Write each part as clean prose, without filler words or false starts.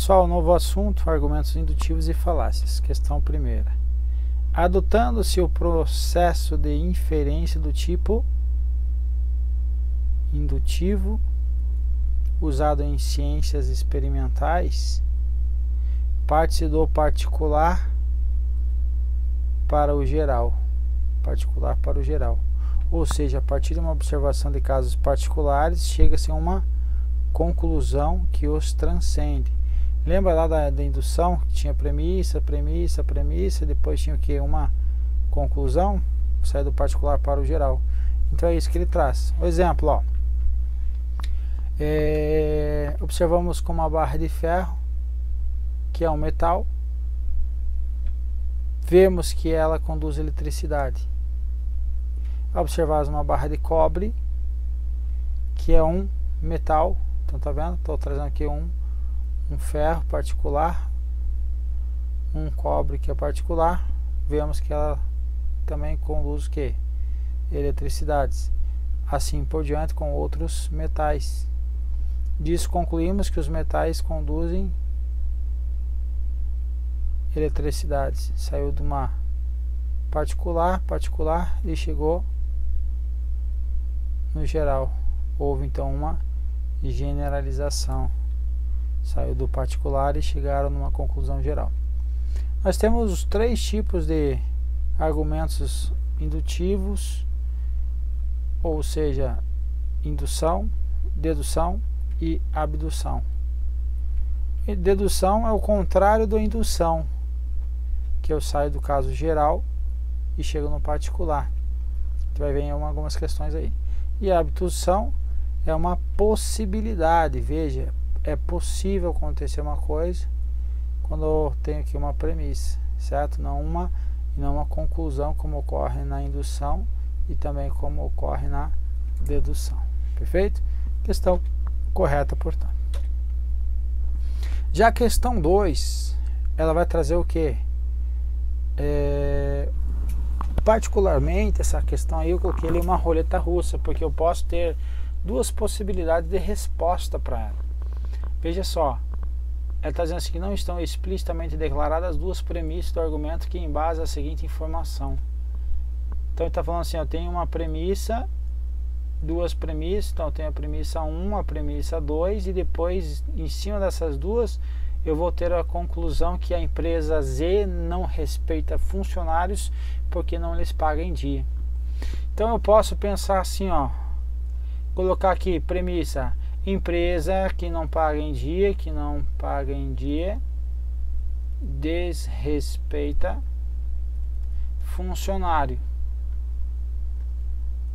Pessoal, novo assunto, argumentos indutivos e falácias. Questão primeira. Adotando-se o processo de inferência do tipo indutivo, usado em ciências experimentais, parte-se do particular para o geral. Particular para o geral. Ou seja, a partir de uma observação de casos particulares, chega-se a uma conclusão que os transcende. Lembra lá da indução, que tinha premissa, depois tinha o que? Uma conclusão, sai do particular para o geral. Então é isso que ele traz. O exemplo, ó. Observamos com uma barra de ferro, que é um metal, vemos que ela conduz eletricidade. Observamos uma barra de cobre, que é um metal, então tá vendo? Estou trazendo aqui um ferro particular, um cobre que é particular, vemos que ela também conduz o que? Eletricidades. Assim por diante com outros metais. Disso concluímos que os metais conduzem eletricidades. Saiu de uma particular e chegou no geral. Houve então uma generalização. Saiu do particular e chegaram numa conclusão geral. Nós temos os três tipos de argumentos indutivos, ou seja, indução, dedução e abdução. E dedução é o contrário da indução, que eu saio do caso geral e chego no particular. Vai ver algumas questões aí. E a abdução é uma possibilidade, veja, é possível acontecer uma coisa quando eu tenho aqui uma premissa, certo? Não uma conclusão, como ocorre na indução e também como ocorre na dedução. Perfeito? Questão correta, portanto. Já a questão 2, ela vai trazer o que? Particularmente, essa questão aí eu coloquei ali uma roleta russa, porque eu posso ter duas possibilidades de resposta para ela. Veja só, ela está dizendo assim que não estão explicitamente declaradas as duas premissas do argumento que embasa a seguinte informação. Então ele está falando assim, eu tenho uma premissa, duas premissas, então eu tenho a premissa 1, a premissa 2 e depois em cima dessas duas eu vou ter a conclusão que a empresa Z não respeita funcionários porque não lhes paga em dia. Então eu posso pensar assim, ó, colocar aqui premissa: empresa que não paga em dia, desrespeita funcionário.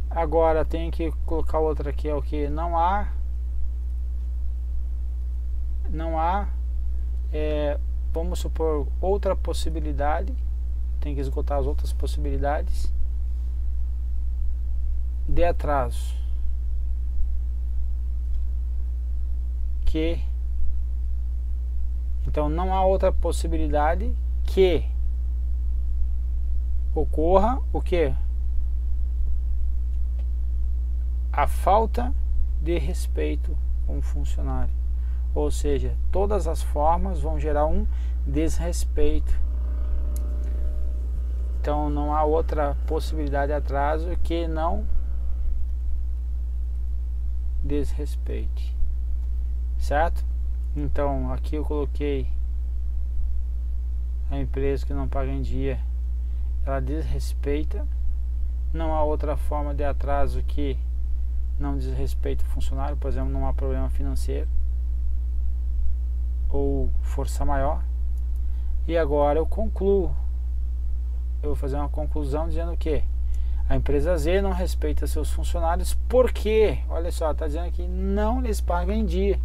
Agora tem que colocar outra aqui, é o que? Não há vamos supor outra possibilidade, tem que esgotar as outras possibilidades de atraso. Então não há outra possibilidade que ocorra o que? A falta de respeito com o funcionário. Ou seja, todas as formas vão gerar um desrespeito. Então não há outra possibilidade de atraso que não desrespeite. Certo? Então aqui eu coloquei a empresa que não paga em dia, ela desrespeita. Não há outra forma de atraso que não desrespeita o funcionário. Por exemplo, não há problema financeiro ou força maior. E agora eu concluo, eu vou fazer uma conclusão dizendo que a empresa Z não respeita seus funcionários porque, olha só, está dizendo que não lhes paga em dia.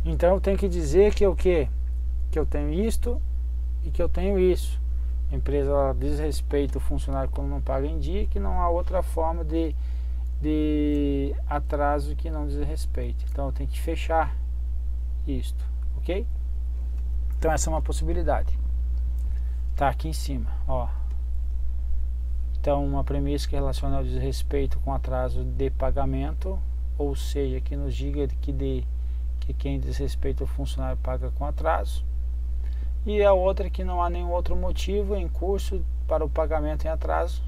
Então eu tenho que dizer que o quê? Que eu tenho isto e que eu tenho isso. A empresa desrespeita o funcionário quando não paga em dia, que não há outra forma de atraso que não desrespeite. Então eu tenho que fechar isto, ok? Então essa é uma possibilidade. Tá aqui em cima, ó. Então uma premissa que relaciona o desrespeito com atraso de pagamento, ou seja, que nos diga que que quem desrespeita o funcionário paga com atraso. E a outra que não há nenhum outro motivo em curso para o pagamento em atraso,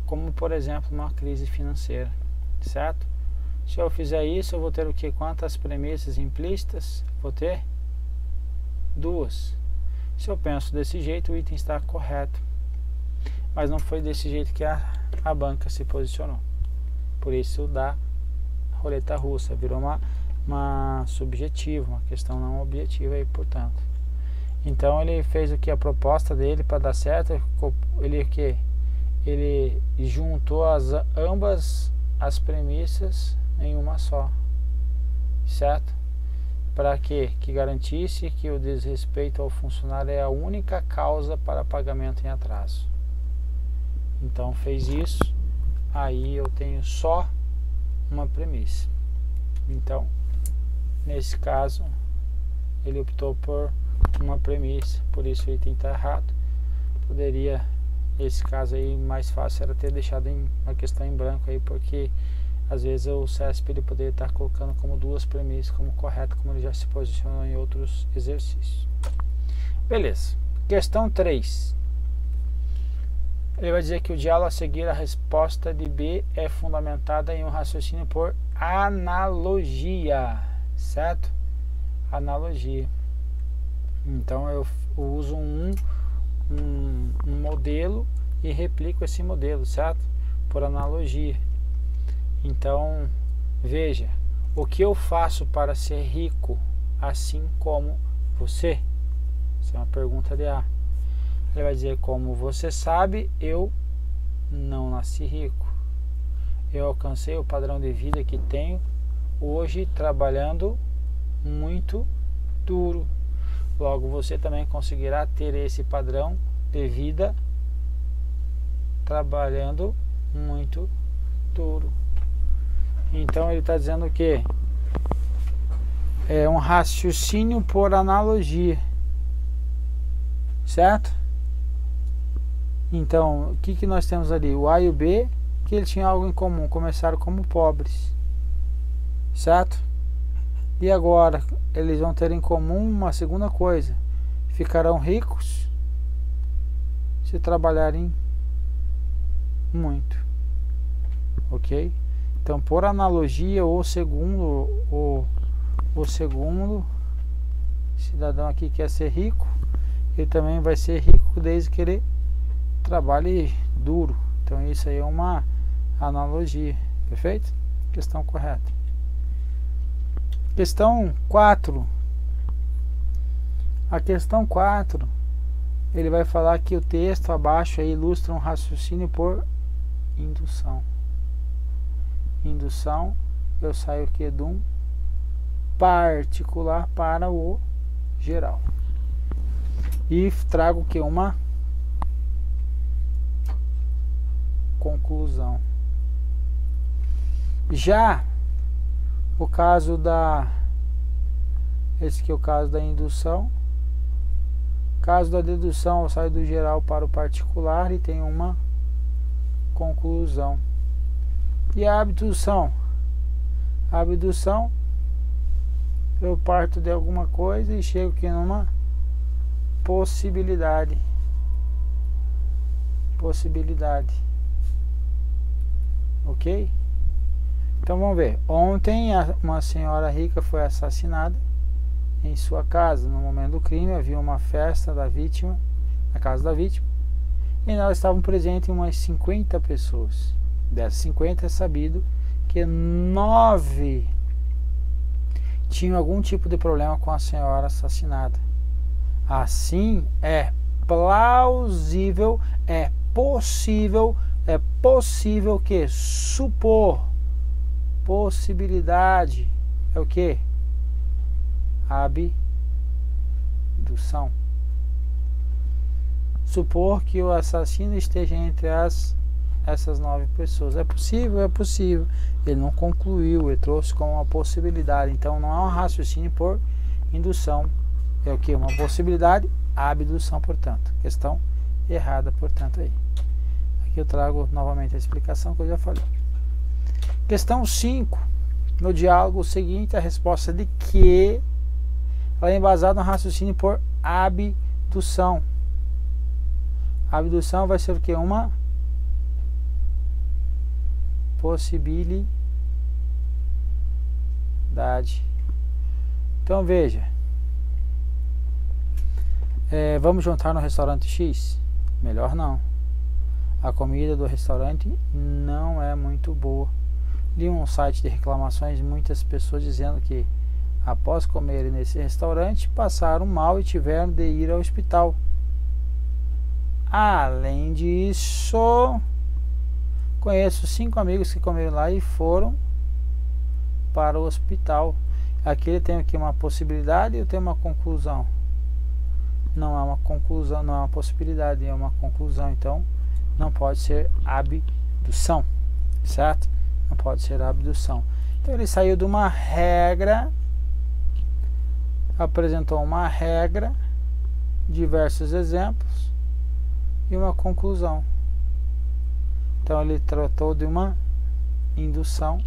como por exemplo uma crise financeira, certo? Se eu fizer isso, eu vou ter o que? Quantas premissas implícitas? Vou ter 2. Se eu penso desse jeito, o item está correto, mas não foi desse jeito que a banca se posicionou. Por isso da roleta russa virou uma subjetiva, uma questão não objetiva aí, portanto. Então ele fez o que? A proposta dele para dar certo, ele juntou ambas as premissas em uma só, certo? Para quê? Que garantisse que o desrespeito ao funcionário é a única causa para pagamento em atraso. Então fez isso, aí eu tenho só uma premissa. Então, nesse caso, ele optou por uma premissa, por isso o item está errado. Poderia, esse caso aí, mais fácil era ter deixado uma questão em branco aí, porque às vezes o CESP ele poderia estar colocando como 2 premissas como correto, como ele já se posicionou em outros exercícios. Beleza. Questão 3. Ele vai dizer que o diálogo a seguir a resposta de B é fundamentada em um raciocínio por analogia, certo? Analogia. Então eu uso um modelo e replico esse modelo, certo? Por analogia. Então, veja, o que eu faço para ser rico assim como você? Essa é uma pergunta de A. Ele vai dizer, como você sabe, eu não nasci rico. Eu alcancei o padrão de vida que tenho hoje trabalhando muito duro. Logo, você também conseguirá ter esse padrão de vida trabalhando muito duro. Então ele está dizendo que é um raciocínio por analogia, certo? Então o que nós temos ali? O A e o B, que eles tinham algo em comum, começaram como pobres, certo? E agora eles vão ter em comum uma segunda coisa: ficarão ricos se trabalharem muito, ok? Então, por analogia, o segundo cidadão aqui quer ser rico, ele também vai ser rico desde que ele trabalhe duro. Então, isso aí é uma analogia, perfeito? Questão correta. Questão 4. A questão 4, ele vai falar que o texto abaixo aí ilustra um raciocínio por indução. Indução, eu saio aqui de um particular para o geral e trago que uma conclusão. Já o caso esse aqui é o caso da indução. Caso da dedução, eu saio do geral para o particular e tenho uma conclusão. E a abdução? A abdução, eu parto de alguma coisa e chego aqui numa possibilidade. Ok? Então vamos ver. Ontem uma senhora rica foi assassinada em sua casa. No momento do crime havia uma festa da vítima, na casa da vítima, e nela estavam presentes umas 50 pessoas. Dessas 50 é sabido que 9 tinham algum tipo de problema com a senhora assassinada. Assim, é plausível, é possível que supor, possibilidade, é o que? Abdução. Supor que o assassino esteja entre essas 9 pessoas. É possível? É possível. Ele não concluiu, ele trouxe como uma possibilidade. Então não é um raciocínio por indução. É o que? Uma possibilidade, abdução, portanto. Questão errada, portanto, aí. Aqui eu trago novamente a explicação que eu já falei. Questão 5. No diálogo seguinte, a resposta de que ela é embasada no raciocínio por abdução. A abdução vai ser o que? Uma possibilidade. Então veja, vamos jantar no restaurante X? Melhor não. A comida do restaurante não é muito boa. Li um site de reclamações, muitas pessoas dizendo que após comerem nesse restaurante passaram mal e tiveram de ir ao hospital. Além disso, conheço 5 amigos que comeram lá e foram para o hospital. Aqui ele tem aqui uma possibilidade e eu tenho uma conclusão. Não é uma conclusão, não é uma possibilidade, é uma conclusão. Então não pode ser abdução, certo? Não pode ser abdução. Então ele saiu de uma regra, apresentou uma regra, diversos exemplos e uma conclusão. Então ele tratou de uma indução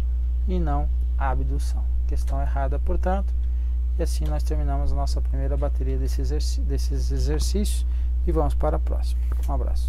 e não abdução. Questão errada, portanto. E assim nós terminamos a nossa primeira bateria desses exercícios e vamos para a próxima. Um abraço.